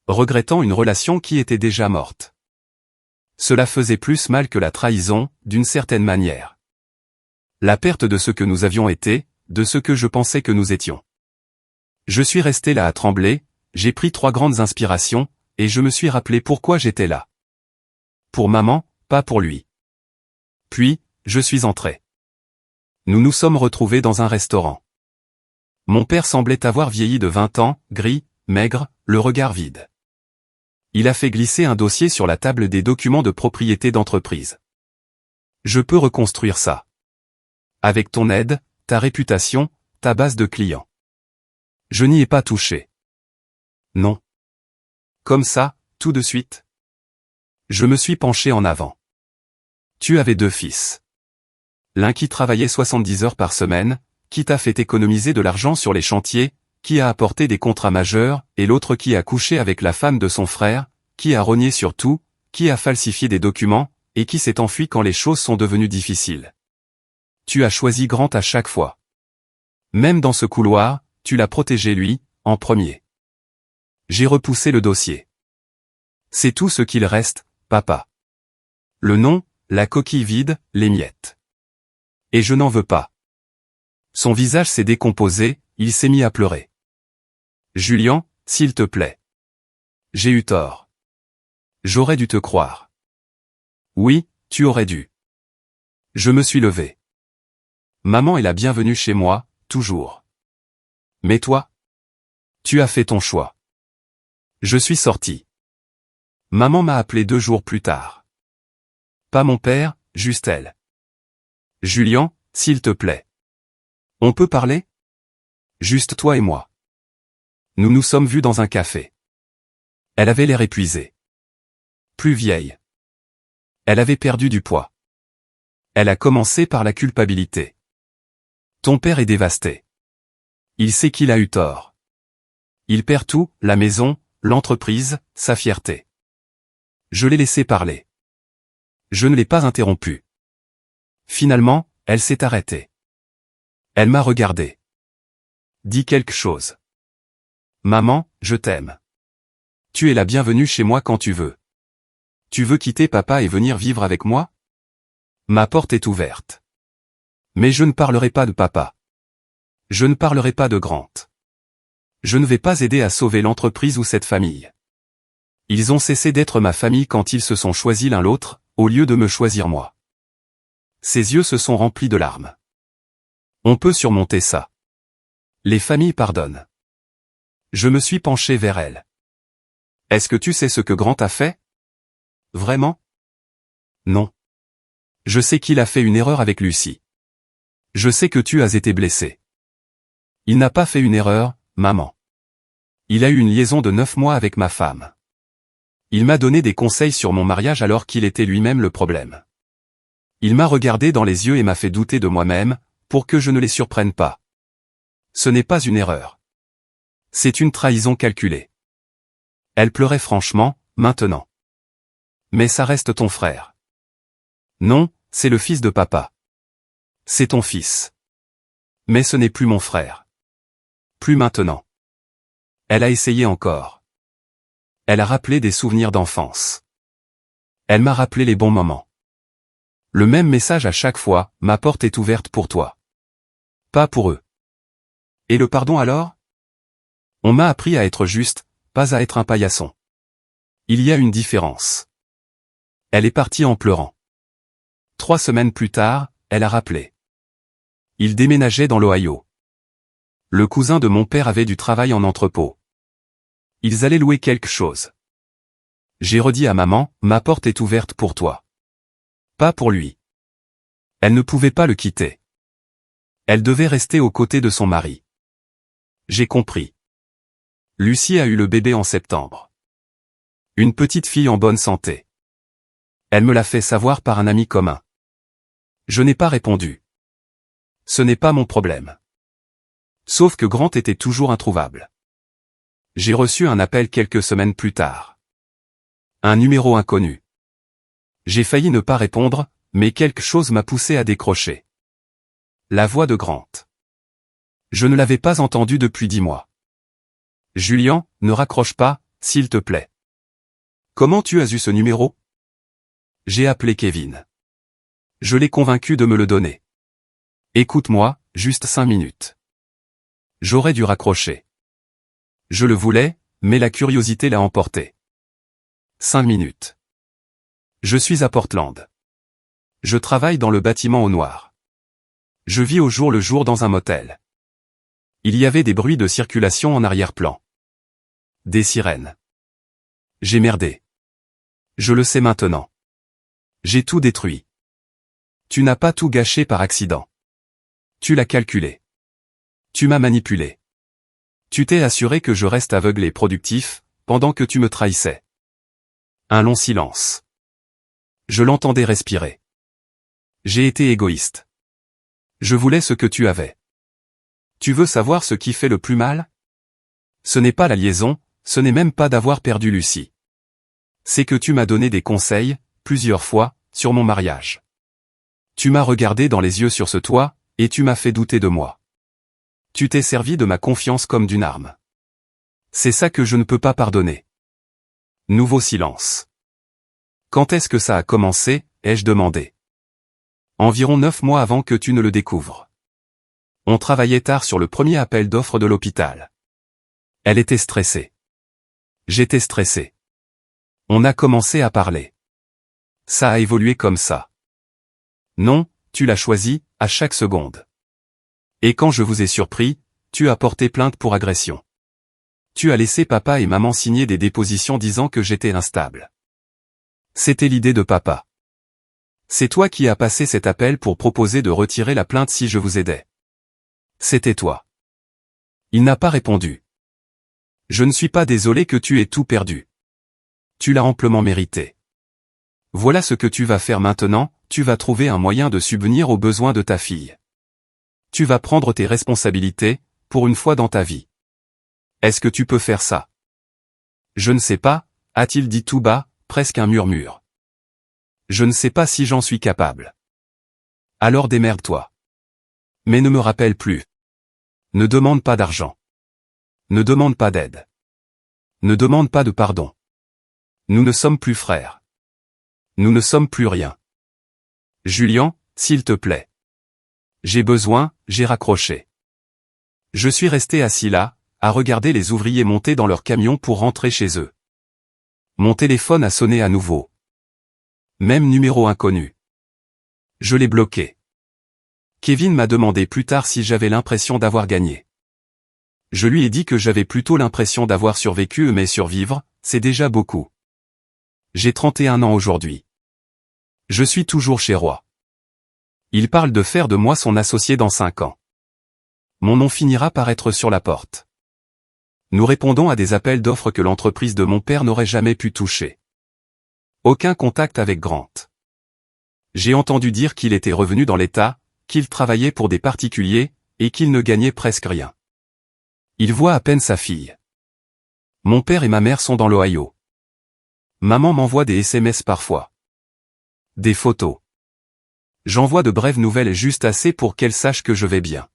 [SPEAKER 1] Regrettant une relation qui était déjà morte. Cela faisait plus mal que la trahison, d'une certaine manière. La perte de ce que nous avions été, de ce que je pensais que nous étions. Je suis resté là à trembler, j'ai pris 3 grandes inspirations, et je me suis rappelé pourquoi j'étais là. Pour maman, pas pour lui. Puis, je suis entré. Nous nous sommes retrouvés dans un restaurant. Mon père semblait avoir vieilli de 20 ans, gris, maigre, le regard vide. Il a fait glisser un dossier sur la table des documents de propriété d'entreprise. Je peux reconstruire ça. Avec ton aide, ta réputation, ta base de clients. Je n'y ai pas touché. Non. Comme ça, tout de suite. Je me suis penché en avant. Tu avais 2 fils. L'un qui travaillait 70 heures par semaine, qui t'a fait économiser de l'argent sur les chantiers, qui a apporté des contrats majeurs, et l'autre qui a couché avec la femme de son frère, qui a rogné sur tout, qui a falsifié des documents, et qui s'est enfui quand les choses sont devenues difficiles. Tu as choisi Grant à chaque fois. Même dans ce couloir, tu l'as protégé lui, en premier. J'ai repoussé le dossier. C'est tout ce qu'il reste, papa. Le nom, la coquille vide, les miettes. Et je n'en veux pas. Son visage s'est décomposé, il s'est mis à pleurer. Julian, s'il te plaît. J'ai eu tort. J'aurais dû te croire. Oui, tu aurais dû. Je me suis levé. Maman est la bienvenue chez moi, toujours. Mais toi? Tu as fait ton choix. Je suis sorti. Maman m'a appelé 2 jours plus tard. Pas mon père, juste elle. Julian, s'il te plaît. On peut parler? Juste toi et moi. Nous nous sommes vus dans un café. Elle avait l'air épuisée. Plus vieille. Elle avait perdu du poids. Elle a commencé par la culpabilité. Ton père est dévasté. Il sait qu'il a eu tort. Il perd tout, la maison, l'entreprise, sa fierté. Je l'ai laissé parler. Je ne l'ai pas interrompu. Finalement, elle s'est arrêtée. Elle m'a regardé. Dis quelque chose. Maman, je t'aime. Tu es la bienvenue chez moi quand tu veux. Tu veux quitter papa et venir vivre avec moi? Ma porte est ouverte. Mais je ne parlerai pas de papa. Je ne parlerai pas de Grant. Je ne vais pas aider à sauver l'entreprise ou cette famille. Ils ont cessé d'être ma famille quand ils se sont choisis l'un l'autre, au lieu de me choisir moi. Ses yeux se sont remplis de larmes. On peut surmonter ça. Les familles pardonnent. Je me suis penché vers elle. Est-ce que tu sais ce que Grant a fait? Vraiment? Non. Je sais qu'il a fait une erreur avec Lucie. Je sais que tu as été blessé. Il n'a pas fait une erreur, maman. Il a eu une liaison de 9 mois avec ma femme. Il m'a donné des conseils sur mon mariage alors qu'il était lui-même le problème. Il m'a regardé dans les yeux et m'a fait douter de moi-même, pour que je ne les surprenne pas. Ce n'est pas une erreur. C'est une trahison calculée. Elle pleurait franchement, maintenant. Mais ça reste ton frère. Non, c'est le fils de papa. C'est ton fils. Mais ce n'est plus mon frère. Plus maintenant. Elle a essayé encore. Elle a rappelé des souvenirs d'enfance. Elle m'a rappelé les bons moments. Le même message à chaque fois, ma porte est ouverte pour toi. Pas pour eux. Et le pardon alors? On m'a appris à être juste, pas à être un paillasson. Il y a une différence. Elle est partie en pleurant. 3 semaines plus tard, elle a rappelé. Il déménageait dans l'Ohio. Le cousin de mon père avait du travail en entrepôt. Ils allaient louer quelque chose. J'ai redit à maman, ma porte est ouverte pour toi. Pas pour lui. Elle ne pouvait pas le quitter. Elle devait rester aux côtés de son mari. J'ai compris. Lucie a eu le bébé en septembre. Une petite fille en bonne santé. Elle me l'a fait savoir par un ami commun. Je n'ai pas répondu. Ce n'est pas mon problème. Sauf que Grant était toujours introuvable. J'ai reçu un appel quelques semaines plus tard. Un numéro inconnu. J'ai failli ne pas répondre, mais quelque chose m'a poussé à décrocher. La voix de Grant. Je ne l'avais pas entendue depuis 10 mois. Julian, ne raccroche pas, s'il te plaît. Comment tu as eu ce numéro? J'ai appelé Kevin. Je l'ai convaincu de me le donner. Écoute-moi, juste 5 minutes. J'aurais dû raccrocher. Je le voulais, mais la curiosité l'a emporté. 5 minutes. Je suis à Portland. Je travaille dans le bâtiment au noir. Je vis au jour le jour dans un motel. Il y avait des bruits de circulation en arrière-plan. Des sirènes. J'ai merdé. Je le sais maintenant. J'ai tout détruit. Tu n'as pas tout gâché par accident. Tu l'as calculé. Tu m'as manipulé. Tu t'es assuré que je reste aveugle et productif, pendant que tu me trahissais. Un long silence. Je l'entendais respirer. J'ai été égoïste. Je voulais ce que tu avais. Tu veux savoir ce qui fait le plus mal? Ce n'est pas la liaison, ce n'est même pas d'avoir perdu Lucie. C'est que tu m'as donné des conseils, plusieurs fois, sur mon mariage. Tu m'as regardé dans les yeux sur ce toit, et tu m'as fait douter de moi. Tu t'es servi de ma confiance comme d'une arme. C'est ça que je ne peux pas pardonner. Nouveau silence. Quand est-ce que ça a commencé, ai-je demandé. Environ 9 mois avant que tu ne le découvres. On travaillait tard sur le premier appel d'offres de l'hôpital. Elle était stressée. J'étais stressé. On a commencé à parler. Ça a évolué comme ça. Non, tu l'as choisi, à chaque seconde. Et quand je vous ai surpris, tu as porté plainte pour agression. Tu as laissé papa et maman signer des dépositions disant que j'étais instable. C'était l'idée de papa. C'est toi qui as passé cet appel pour proposer de retirer la plainte si je vous aidais. C'était toi. Il n'a pas répondu. Je ne suis pas désolé que tu aies tout perdu. Tu l'as amplement mérité. Voilà ce que tu vas faire maintenant, tu vas trouver un moyen de subvenir aux besoins de ta fille. Tu vas prendre tes responsabilités, pour une fois dans ta vie. Est-ce que tu peux faire ça? Je ne sais pas, a-t-il dit tout bas, presque un murmure. Je ne sais pas si j'en suis capable. Alors démerde-toi. Mais ne me rappelle plus. Ne demande pas d'argent. Ne demande pas d'aide. Ne demande pas de pardon. Nous ne sommes plus frères. Nous ne sommes plus rien. Julian, s'il te plaît. J'ai raccroché. Je suis resté assis là, à regarder les ouvriers monter dans leur camion pour rentrer chez eux. Mon téléphone a sonné à nouveau. Même numéro inconnu. Je l'ai bloqué. Kevin m'a demandé plus tard si j'avais l'impression d'avoir gagné. Je lui ai dit que j'avais plutôt l'impression d'avoir survécu, mais survivre, c'est déjà beaucoup. J'ai 31 ans aujourd'hui. Je suis toujours chez Roy. Il parle de faire de moi son associé dans 5 ans. Mon nom finira par être sur la porte. Nous répondons à des appels d'offres que l'entreprise de mon père n'aurait jamais pu toucher. Aucun contact avec Grant. J'ai entendu dire qu'il était revenu dans l'État, qu'il travaillait pour des particuliers, et qu'il ne gagnait presque rien. Il voit à peine sa fille. Mon père et ma mère sont dans l'Ohio. Maman m'envoie des SMS parfois. Des photos. J'envoie de brèves nouvelles juste assez pour qu'elle sache que je vais bien.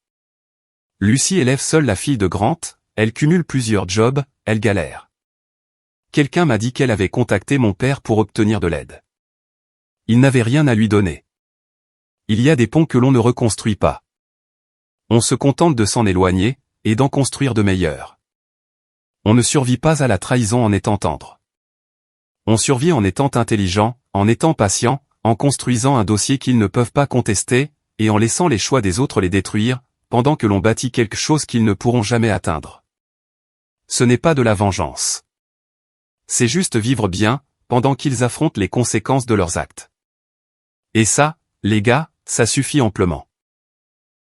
[SPEAKER 1] Lucie élève seule la fille de Grant, elle cumule plusieurs jobs, elle galère. Quelqu'un m'a dit qu'elle avait contacté mon père pour obtenir de l'aide. Il n'avait rien à lui donner. Il y a des ponts que l'on ne reconstruit pas. On se contente de s'en éloigner, et d'en construire de meilleurs. On ne survit pas à la trahison en étant tendre. On survit en étant intelligent, en étant patient, en construisant un dossier qu'ils ne peuvent pas contester, et en laissant les choix des autres les détruire, pendant que l'on bâtit quelque chose qu'ils ne pourront jamais atteindre. Ce n'est pas de la vengeance. C'est juste vivre bien, pendant qu'ils affrontent les conséquences de leurs actes. Et ça, les gars, ça suffit amplement.